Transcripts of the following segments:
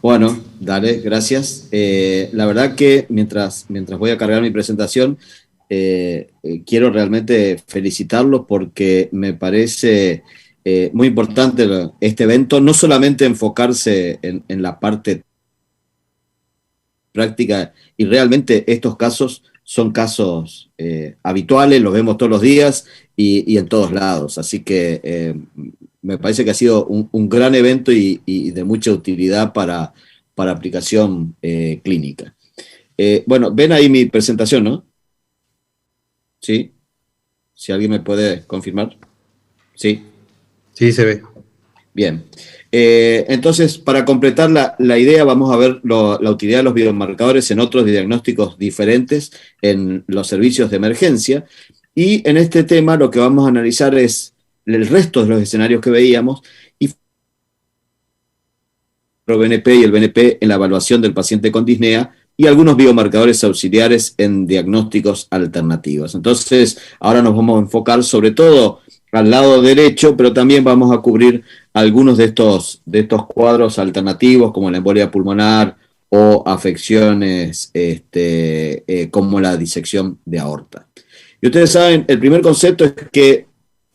Bueno, dale, gracias. La verdad que mientras voy a cargar mi presentación, quiero realmente felicitarlos porque me parece muy importante este evento, no solamente enfocarse en la parte práctica, y realmente estos casos son casos habituales, los vemos todos los días y en todos lados. Así que me parece que ha sido un gran evento y de mucha utilidad para aplicación clínica. Bueno, ven ahí mi presentación, ¿no? Sí, si alguien me puede confirmar. Sí. Sí, se ve. Bien. Entonces, para completar la idea, vamos a ver la utilidad de los biomarcadores en otros diagnósticos diferentes en los servicios de emergencia. Y en este tema lo que vamos a analizar es el resto de los escenarios que veíamos y el BNP y el BNP en la evaluación del paciente con disnea y algunos biomarcadores auxiliares en diagnósticos alternativos. Entonces, ahora nos vamos a enfocar sobre todo al lado derecho, pero también vamos a cubrir algunos de estos cuadros alternativos, como la embolia pulmonar o afecciones como la disección de aorta. Y ustedes saben, el primer concepto es que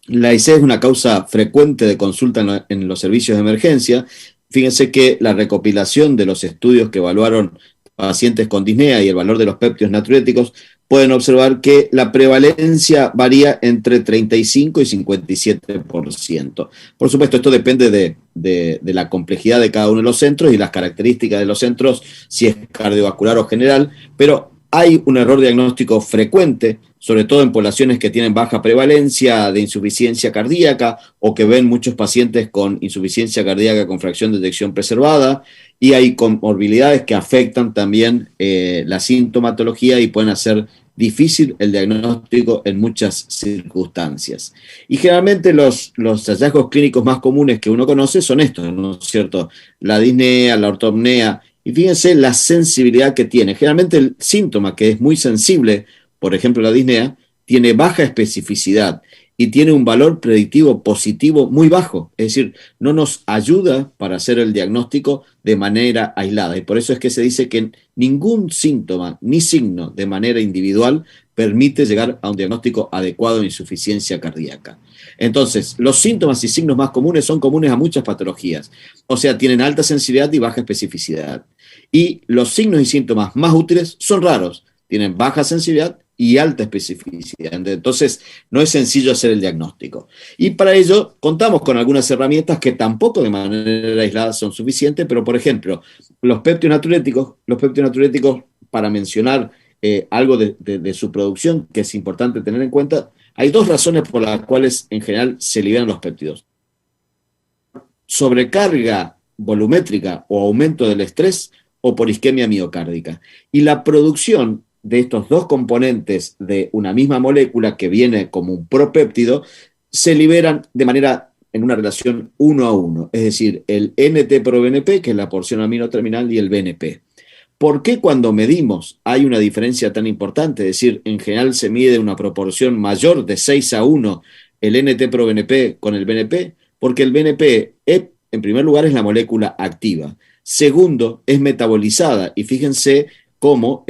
la IC es una causa frecuente de consulta en los servicios de emergencia. Fíjense que la recopilación de los estudios que evaluaron pacientes con disnea y el valor de los péptidos natriuréticos, pueden observar que la prevalencia varía entre 35 y 57%. Por supuesto, esto depende de la complejidad de cada uno de los centros y las características de los centros, si es cardiovascular o general, pero hay un error diagnóstico frecuente, sobre todo en poblaciones que tienen baja prevalencia de insuficiencia cardíaca o que ven muchos pacientes con insuficiencia cardíaca con fracción de eyección preservada, y hay comorbilidades que afectan también la sintomatología y pueden hacer difícil el diagnóstico en muchas circunstancias. Y generalmente los hallazgos clínicos más comunes que uno conoce son estos, ¿no es cierto? La disnea, la ortopnea, y fíjense la sensibilidad que tiene. Generalmente el síntoma, que es muy sensible, por ejemplo la disnea, tiene baja especificidad y tiene un valor predictivo positivo muy bajo. Es decir, no nos ayuda para hacer el diagnóstico de manera aislada. Y por eso es que se dice que ningún síntoma ni signo de manera individual permite llegar a un diagnóstico adecuado de insuficiencia cardíaca. Entonces, los síntomas y signos más comunes son comunes a muchas patologías. O sea, tienen alta sensibilidad y baja especificidad. Y los signos y síntomas más útiles son raros. Tienen baja sensibilidad y alta especificidad. Entonces, no es sencillo hacer el diagnóstico. Y para ello, contamos con algunas herramientas que tampoco de manera aislada son suficientes, pero, por ejemplo, los péptidos natriuréticos, para mencionar algo de su producción que es importante tener en cuenta, hay dos razones por las cuales en general se liberan los péptidos: sobrecarga volumétrica o aumento del estrés, o por isquemia miocárdica. Y la producción de estos dos componentes de una misma molécula que viene como un propéptido se liberan de manera en una relación 1 a 1, es decir, el NT-proBNP, que es la porción amino terminal, y el BNP. ¿Por qué cuando medimos hay una diferencia tan importante? Es decir, en general se mide una proporción mayor de 6 a 1 el NT-proBNP con el BNP, porque el BNP, en primer lugar, es la molécula activa. Segundo, es metabolizada, y fíjense cómo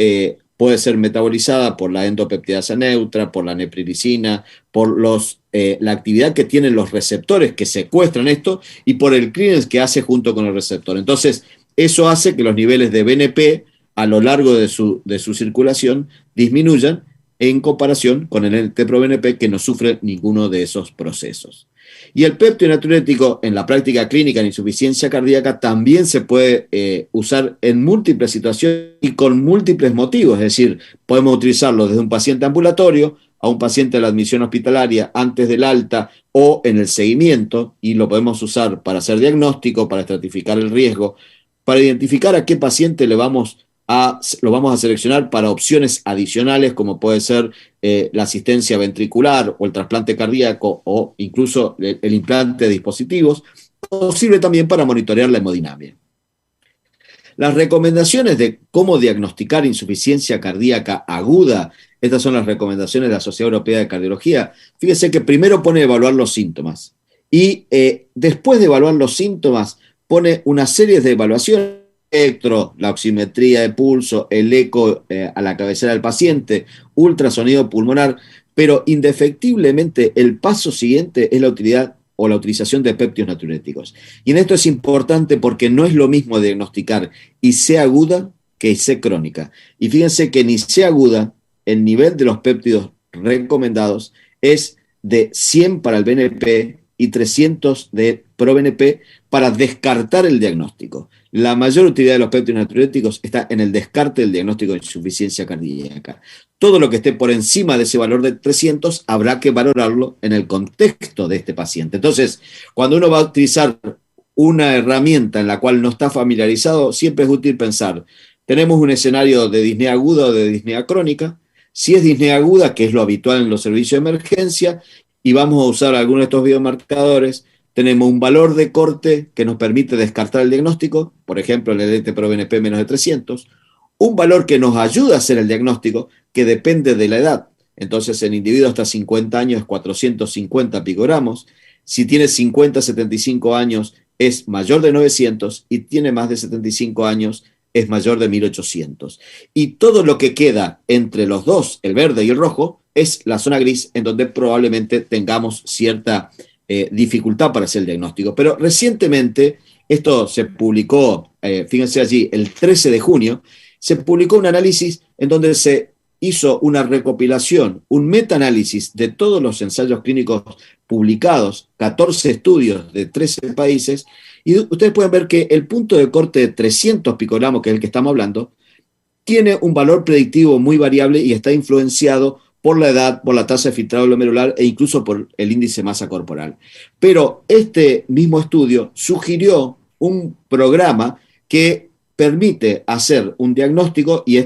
puede ser metabolizada por la endopeptidasa neutra, por la neprilicina, por la actividad que tienen los receptores que secuestran esto y por el clearance que hace junto con el receptor. Entonces, eso hace que los niveles de BNP a lo largo de su circulación disminuyan en comparación con el NT-proBNP, que no sufre ninguno de esos procesos. Y el péptido natriurético en la práctica clínica en insuficiencia cardíaca también se puede usar en múltiples situaciones y con múltiples motivos. Es decir, podemos utilizarlo desde un paciente ambulatorio a un paciente de la admisión hospitalaria antes del alta o en el seguimiento, y lo podemos usar para hacer diagnóstico, para estratificar el riesgo, para identificar a qué paciente lo vamos a seleccionar para opciones adicionales, como puede ser la asistencia ventricular o el trasplante cardíaco o incluso el implante de dispositivos, o sirve también para monitorear la hemodinamia. Las recomendaciones de cómo diagnosticar insuficiencia cardíaca aguda, estas son las recomendaciones de la Sociedad Europea de Cardiología. Fíjense que primero pone evaluar los síntomas y después de evaluar los síntomas pone una serie de evaluaciones electro, la oximetría de pulso, el eco a la cabecera del paciente, ultrasonido pulmonar, pero indefectiblemente el paso siguiente es la utilidad o la utilización de péptidos natriuréticos. Y en esto es importante porque no es lo mismo diagnosticar IC aguda que IC crónica. Y fíjense que en IC aguda, el nivel de los péptidos recomendados es de 100 para el BNP y 300 de ProBNP para descartar el diagnóstico. La mayor utilidad de los péptidos natriuréticos está en el descarte del diagnóstico de insuficiencia cardíaca. Todo lo que esté por encima de ese valor de 300 habrá que valorarlo en el contexto de este paciente. Entonces, cuando uno va a utilizar una herramienta en la cual no está familiarizado, siempre es útil pensar, tenemos un escenario de disnea aguda o de disnea crónica. Si es disnea aguda, que es lo habitual en los servicios de emergencia, y vamos a usar algunos de estos biomarcadores, tenemos un valor de corte que nos permite descartar el diagnóstico, por ejemplo, el LT-ProBNP menos de 300, un valor que nos ayuda a hacer el diagnóstico, que depende de la edad. Entonces, en individuos hasta 50 años es 450 picogramos, si tiene 50 a 75 años es mayor de 900 y tiene más de 75 años es mayor de 1800. Y todo lo que queda entre los dos, el verde y el rojo, es la zona gris en donde probablemente tengamos cierta dificultad para hacer el diagnóstico. Pero recientemente, esto se publicó, fíjense allí, el 13 de junio, se publicó un análisis en donde se hizo una recopilación, un metaanálisis de todos los ensayos clínicos publicados, 14 estudios de 13 países, y ustedes pueden ver que el punto de corte de 300 picogramos, que es el que estamos hablando, tiene un valor predictivo muy variable y está influenciado por la edad, por la tasa de filtrado glomerular e incluso por el índice de masa corporal. Pero este mismo estudio sugirió un programa que permite hacer un diagnóstico y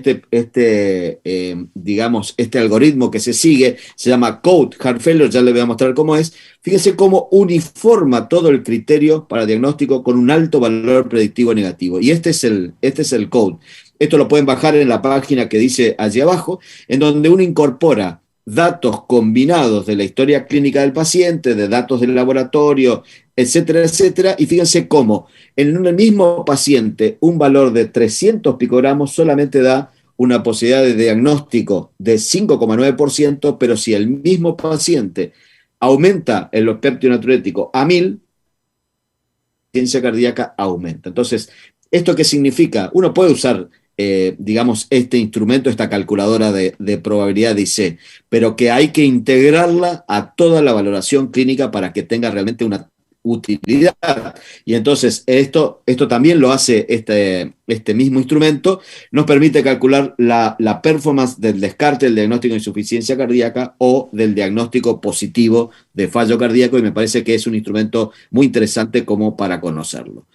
digamos, este algoritmo que se sigue se llama CODE Heart Failure, ya les voy a mostrar cómo es. Fíjense cómo uniforma todo el criterio para diagnóstico con un alto valor predictivo negativo. Y este es el CODE. Esto lo pueden bajar en la página que dice allí abajo, en donde uno incorpora datos combinados de la historia clínica del paciente, de datos del laboratorio, etcétera, etcétera, y fíjense cómo en un mismo paciente un valor de 300 picogramos solamente da una posibilidad de diagnóstico de 5,9%, pero si el mismo paciente aumenta el péptido natriurético a 1000, la insuficiencia cardíaca aumenta. Entonces, ¿esto qué significa? Uno puede usar digamos, este instrumento, esta calculadora de probabilidad de IC, pero que hay que integrarla a toda la valoración clínica para que tenga realmente una utilidad. Y entonces esto también lo hace este mismo instrumento, nos permite calcular la performance del descarte del diagnóstico de insuficiencia cardíaca o del diagnóstico positivo de fallo cardíaco, y me parece que es un instrumento muy interesante como para conocerlo.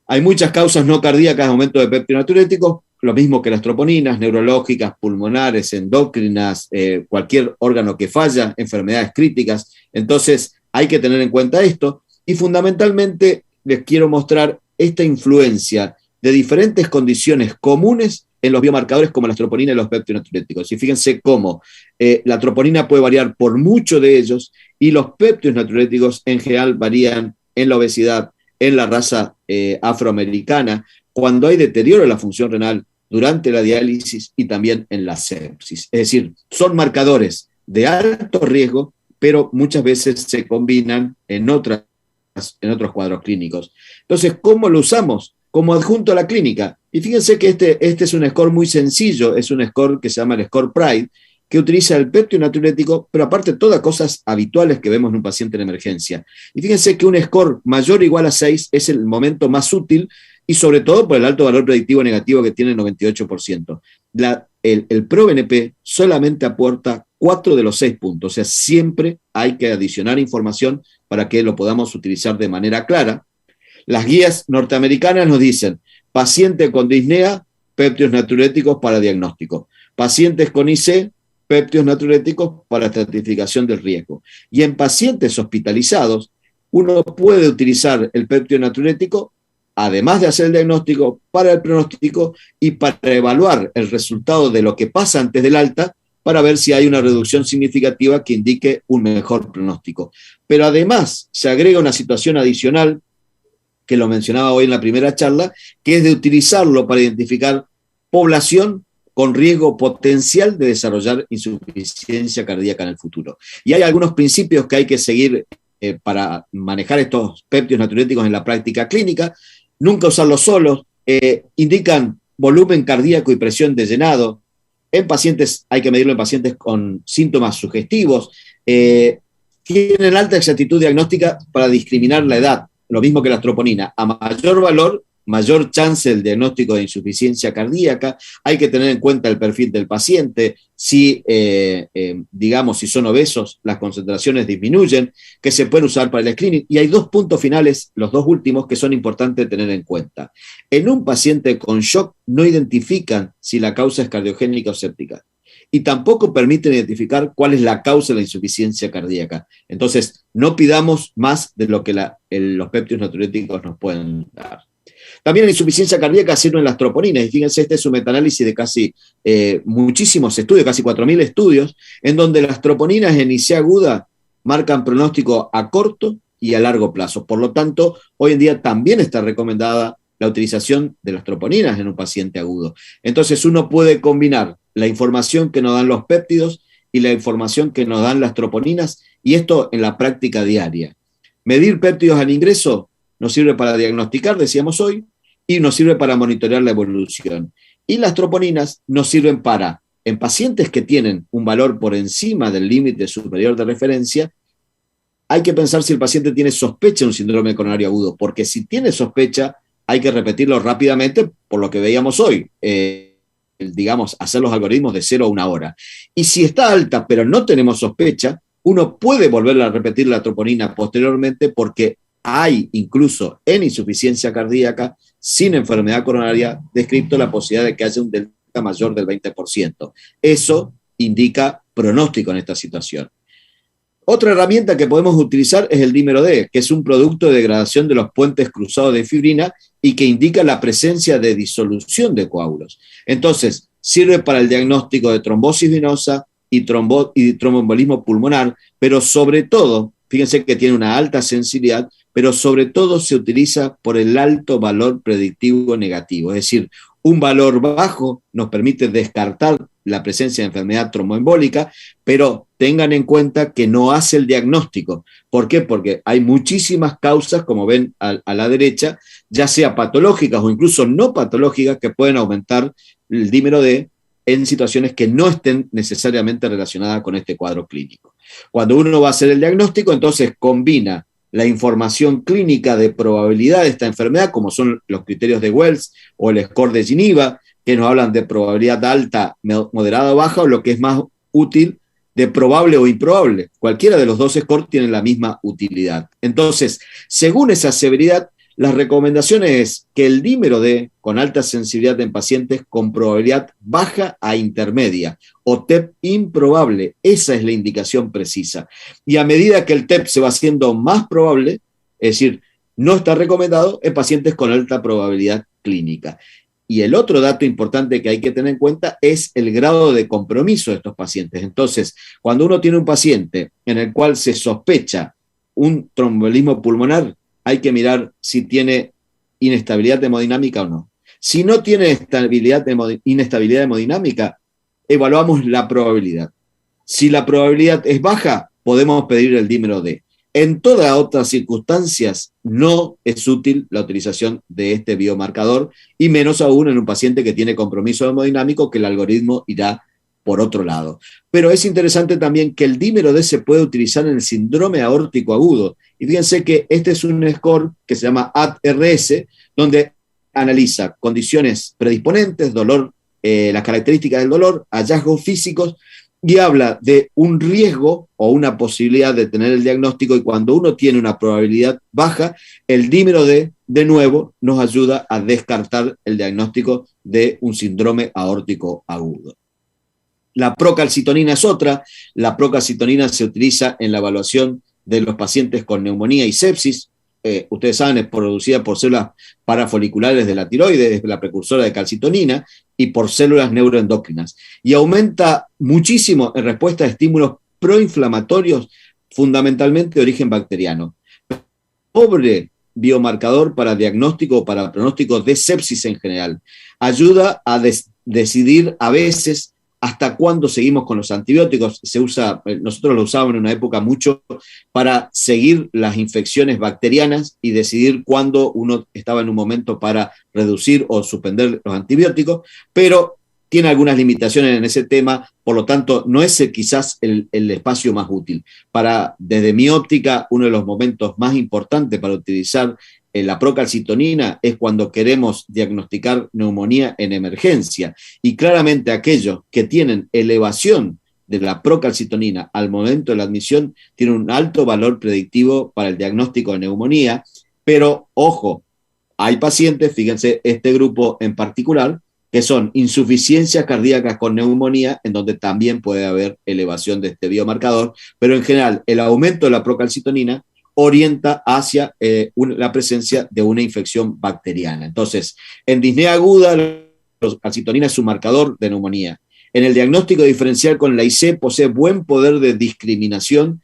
Hay muchas causas no cardíacas de aumento de péptidos natriuréticos, lo mismo que las troponinas, neurológicas, pulmonares, endocrinas, cualquier órgano que falla, enfermedades críticas. Entonces hay que tener en cuenta esto y fundamentalmente les quiero mostrar esta influencia de diferentes condiciones comunes en los biomarcadores como las troponinas y los péptidos natriuréticos. Y fíjense cómo la troponina puede variar por mucho de ellos y los péptidos natriuréticos en general varían en la obesidad, en la raza afroamericana, cuando hay deterioro de la función renal durante la diálisis y también en la sepsis. Es decir, son marcadores de alto riesgo, pero muchas veces se combinan en otros cuadros clínicos. Entonces, ¿cómo lo usamos? Como adjunto a la clínica. Y fíjense que este es un score muy sencillo, es un score que se llama el score PRIDE, que utiliza el péptido natriurético, pero aparte todas cosas habituales que vemos en un paciente en emergencia. Y fíjense que un score mayor o igual a 6 es el momento más útil, y sobre todo por el alto valor predictivo negativo que tiene el 98%. El ProBNP solamente aporta 4 de los 6 puntos, o sea, siempre hay que adicionar información para que lo podamos utilizar de manera clara. Las guías norteamericanas nos dicen, paciente con disnea, péptidos natriuréticos para diagnóstico. Pacientes con IC, péptidos natriuréticos para estratificación del riesgo. Y en pacientes hospitalizados, uno puede utilizar el péptido natriurético, además de hacer el diagnóstico, para el pronóstico y para evaluar el resultado de lo que pasa antes del alta, para ver si hay una reducción significativa que indique un mejor pronóstico. Pero además se agrega una situación adicional que lo mencionaba hoy en la primera charla, que es de utilizarlo para identificar población con riesgo potencial de desarrollar insuficiencia cardíaca en el futuro. Y hay algunos principios que hay que seguir para manejar estos péptidos natriuréticos en la práctica clínica. Nunca usarlos solos. Indican volumen cardíaco y presión de llenado. En pacientes, hay que medirlo en pacientes con síntomas sugestivos. Tienen alta exactitud diagnóstica para discriminar la edad, lo mismo que la troponina. A mayor valor, mayor chance del diagnóstico de insuficiencia cardíaca. Hay que tener en cuenta el perfil del paciente. Si, digamos, si son obesos, las concentraciones disminuyen, que se pueden usar para el screening. Y hay dos puntos finales, los dos últimos, que son importantes tener en cuenta. En un paciente con shock no identifican si la causa es cardiogénica o séptica. Y tampoco permiten identificar cuál es la causa de la insuficiencia cardíaca. Entonces, no pidamos más de lo que los péptidos natriuréticos nos pueden dar. También la insuficiencia cardíaca sirven las troponinas, y fíjense, este es un metaanálisis de casi muchísimos estudios, casi 4.000 estudios, en donde las troponinas en IC aguda marcan pronóstico a corto y a largo plazo. Por lo tanto, hoy en día también está recomendada la utilización de las troponinas en un paciente agudo. Entonces uno puede combinar la información que nos dan los péptidos y la información que nos dan las troponinas, y esto en la práctica diaria. Medir péptidos al ingreso nos sirve para diagnosticar, decíamos hoy, y nos sirve para monitorear la evolución. Y las troponinas nos sirven para, en pacientes que tienen un valor por encima del límite superior de referencia, hay que pensar si el paciente tiene sospecha de un síndrome coronario agudo, porque si tiene sospecha, hay que repetirlo rápidamente, por lo que veíamos hoy, digamos, hacer los algoritmos de 0 a 1 hora. Y si está alta, pero no tenemos sospecha, uno puede volver a repetir la troponina posteriormente, porque hay incluso en insuficiencia cardíaca sin enfermedad coronaria descrito la posibilidad de que haya un delta mayor del 20%. Eso indica pronóstico en esta situación. Otra herramienta que podemos utilizar es el dímero D, que es un producto de degradación de los puentes cruzados de fibrina y que indica la presencia de disolución de coágulos. Entonces, sirve para el diagnóstico de trombosis venosa y tromboembolismo pulmonar, pero sobre todo, fíjense que tiene una alta sensibilidad, pero sobre todo se utiliza por el alto valor predictivo negativo. Es decir, un valor bajo nos permite descartar la presencia de enfermedad tromboembólica, pero tengan en cuenta que no hace el diagnóstico. ¿Por qué? Porque hay muchísimas causas, como ven a la derecha, ya sea patológicas o incluso no patológicas, que pueden aumentar el dímero D en situaciones que no estén necesariamente relacionadas con este cuadro clínico. Cuando uno va a hacer el diagnóstico, entonces combina la información clínica de probabilidad de esta enfermedad, como son los criterios de Wells o el score de Geneva, que nos hablan de probabilidad alta, moderada o baja, o lo que es más útil, de probable o improbable. Cualquiera de los dos scores tienen la misma utilidad. Entonces, según esa severidad, las recomendaciones es que el dímero D con alta sensibilidad en pacientes con probabilidad baja a intermedia o TEP improbable, esa es la indicación precisa. Y a medida que el TEP se va haciendo más probable, es decir, no está recomendado en pacientes con alta probabilidad clínica. Y el otro dato importante que hay que tener en cuenta es el grado de compromiso de estos pacientes. Entonces, cuando uno tiene un paciente en el cual se sospecha un tromboembolismo pulmonar, hay que mirar si tiene inestabilidad hemodinámica o no. Si no tiene inestabilidad hemodinámica, evaluamos la probabilidad. Si la probabilidad es baja, podemos pedir el dímero D. En todas otras circunstancias, no es útil la utilización de este biomarcador, y menos aún en un paciente que tiene compromiso hemodinámico, que el algoritmo irá por otro lado. Pero es interesante también que el dímero D se puede utilizar en el síndrome aórtico agudo. Y fíjense que este es un score que se llama AT-RS, donde analiza condiciones predisponentes, dolor, las características del dolor, hallazgos físicos, y habla de un riesgo o una posibilidad de tener el diagnóstico, y cuando uno tiene una probabilidad baja, el dímero D, de nuevo, nos ayuda a descartar el diagnóstico de un síndrome aórtico agudo. La procalcitonina es otra. La procalcitonina se utiliza en la evaluación de los pacientes con neumonía y sepsis. Ustedes saben, es producida por células parafoliculares de la tiroides, es la precursora de calcitonina, y por células neuroendocrinas. Y aumenta muchísimo en respuesta a estímulos proinflamatorios, fundamentalmente de origen bacteriano. Pobre biomarcador para diagnóstico o para pronóstico de sepsis en general. Ayuda a decidir a veces hasta cuándo seguimos con los antibióticos. Se usa, nosotros lo usábamos en una época mucho para seguir las infecciones bacterianas y decidir cuándo uno estaba en un momento para reducir o suspender los antibióticos, pero tiene algunas limitaciones en ese tema, por lo tanto, no es quizás el espacio más útil. Desde mi óptica, uno de los momentos más importantes para utilizar la procalcitonina es cuando queremos diagnosticar neumonía en emergencia. Y claramente aquellos que tienen elevación de la procalcitonina al momento de la admisión tienen un alto valor predictivo para el diagnóstico de neumonía, pero ojo, hay pacientes, fíjense, este grupo en particular, que son insuficiencias cardíacas con neumonía, en donde también puede haber elevación de este biomarcador, pero en general el aumento de la procalcitonina orienta hacia la presencia de una infección bacteriana. Entonces, en disnea aguda, la procalcitonina es un marcador de neumonía. En el diagnóstico diferencial con la IC posee buen poder de discriminación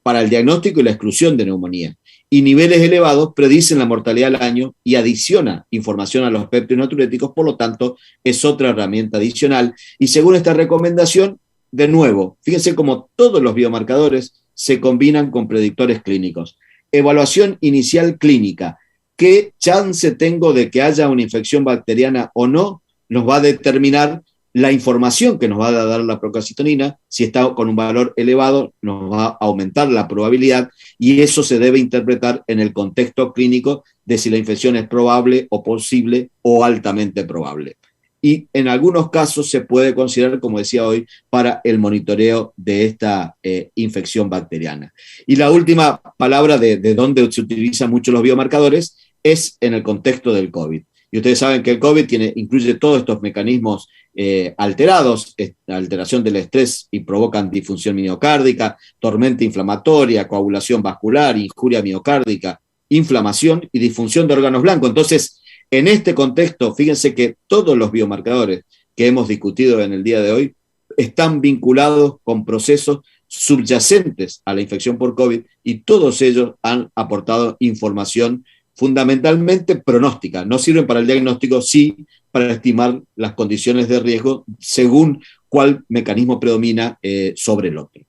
para el diagnóstico y la exclusión de neumonía. Y niveles elevados predicen la mortalidad al año y adiciona información a los péptidos natriuréticos, por lo tanto, es otra herramienta adicional. Y según esta recomendación, de nuevo, fíjense cómo todos los biomarcadores se combinan con predictores clínicos. Evaluación inicial clínica. ¿Qué chance tengo de que haya una infección bacteriana o no? Nos va a determinar la información que nos va a dar la procalcitonina. Si está con un valor elevado, nos va a aumentar la probabilidad y eso se debe interpretar en el contexto clínico de si la infección es probable o posible o altamente probable. Y en algunos casos se puede considerar, como decía hoy, para el monitoreo de esta infección bacteriana. Y la última palabra de dónde se utilizan mucho los biomarcadores es en el contexto del COVID. Y ustedes saben que el COVID incluye todos estos mecanismos alterados, alteración del estrés y provocan disfunción miocárdica, tormenta inflamatoria, coagulación vascular, injuria miocárdica, inflamación y disfunción de órganos blancos. Entonces, en este contexto, fíjense que todos los biomarcadores que hemos discutido en el día de hoy están vinculados con procesos subyacentes a la infección por COVID y todos ellos han aportado información fundamentalmente pronóstica. No sirven para el diagnóstico, sí para estimar las condiciones de riesgo según cuál mecanismo predomina sobre el otro.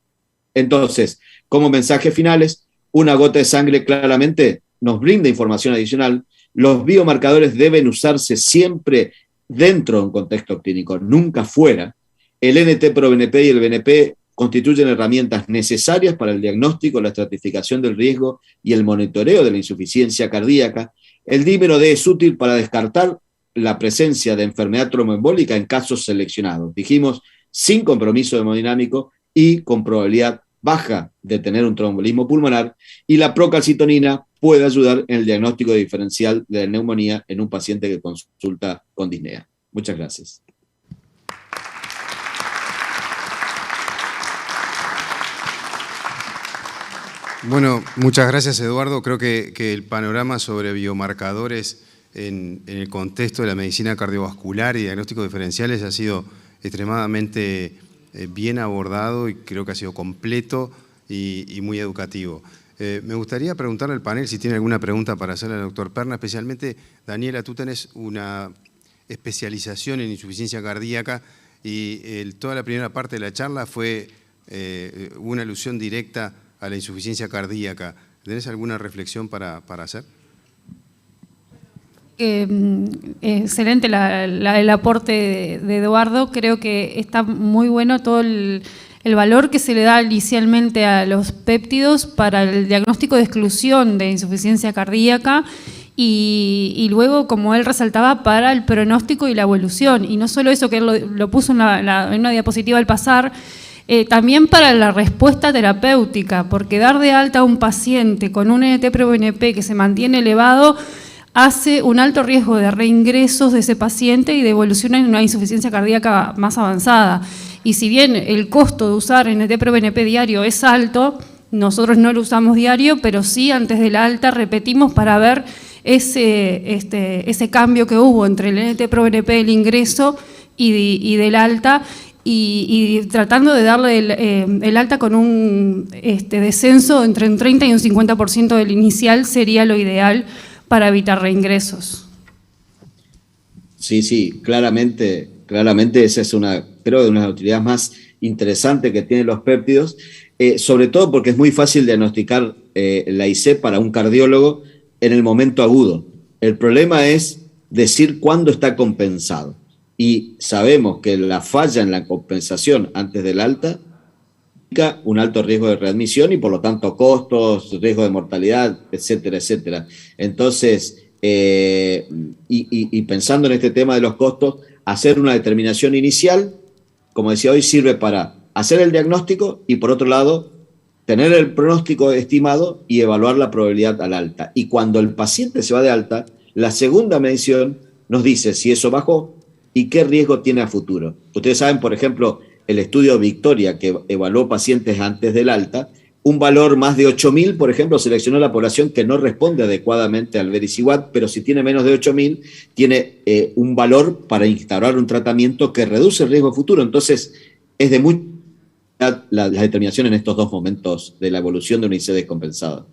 Entonces, como mensajes finales, una gota de sangre claramente nos brinda información adicional. Los biomarcadores deben usarse siempre dentro de un contexto clínico, nunca fuera. El NT-proBNP y el BNP constituyen herramientas necesarias para el diagnóstico, la estratificación del riesgo y el monitoreo de la insuficiencia cardíaca. El dímero D es útil para descartar la presencia de enfermedad tromboembólica en casos seleccionados. Dijimos, sin compromiso hemodinámico y con probabilidad baja de tener un tromboembolismo pulmonar, y la procalcitonina puede ayudar en el diagnóstico diferencial de la neumonía en un paciente que consulta con disnea. Muchas gracias. Bueno, muchas gracias, Eduardo. Creo que el panorama sobre biomarcadores en el contexto de la medicina cardiovascular y diagnósticos diferenciales ha sido extremadamente bien abordado y creo que ha sido completo y muy educativo. Me gustaría preguntarle al panel si tiene alguna pregunta para hacerle al doctor Perna, especialmente, Daniela, tú tenés una especialización en insuficiencia cardíaca y toda la primera parte de la charla fue una alusión directa a la insuficiencia cardíaca. ¿Tenés alguna reflexión para hacer? Excelente el aporte de Eduardo. Creo que está muy bueno todo el valor que se le da inicialmente a los péptidos para el diagnóstico de exclusión de insuficiencia cardíaca y luego, como él resaltaba, para el pronóstico y la evolución. Y no solo eso, que él lo puso en una diapositiva al pasar, también para la respuesta terapéutica, porque dar de alta a un paciente con un NT-proBNP que se mantiene elevado hace un alto riesgo de reingresos de ese paciente y de evolución en una insuficiencia cardíaca más avanzada. Y si bien el costo de usar NT-proBNP diario es alto, nosotros no lo usamos diario, pero sí antes del alta repetimos para ver ese cambio que hubo entre el NT-proBNP del ingreso y del alta, y tratando de darle el alta con un descenso entre un 30 y un 50% del inicial sería lo ideal para evitar reingresos. Sí, claramente esa es creo, de una de las utilidades más interesantes que tienen los péptidos, sobre todo porque es muy fácil diagnosticar la IC para un cardiólogo en el momento agudo. El problema es decir cuándo está compensado. Y sabemos que la falla en la compensación antes del alta implica un alto riesgo de readmisión y por lo tanto costos, riesgo de mortalidad, etcétera, etcétera. Entonces, y pensando en este tema de los costos, hacer una determinación inicial, como decía hoy, sirve para hacer el diagnóstico y por otro lado, tener el pronóstico estimado y evaluar la probabilidad al alta. Y cuando el paciente se va de alta, la segunda medición nos dice si eso bajó y qué riesgo tiene a futuro. Ustedes saben, por ejemplo, el estudio Victoria, que evaluó pacientes antes del alta, un valor más de 8.000, por ejemplo, seleccionó la población que no responde adecuadamente al Vericiguat, pero si tiene menos de 8.000, tiene un valor para instaurar un tratamiento que reduce el riesgo futuro. Entonces, es de mucha la determinación en estos dos momentos de la evolución de una IC descompensada.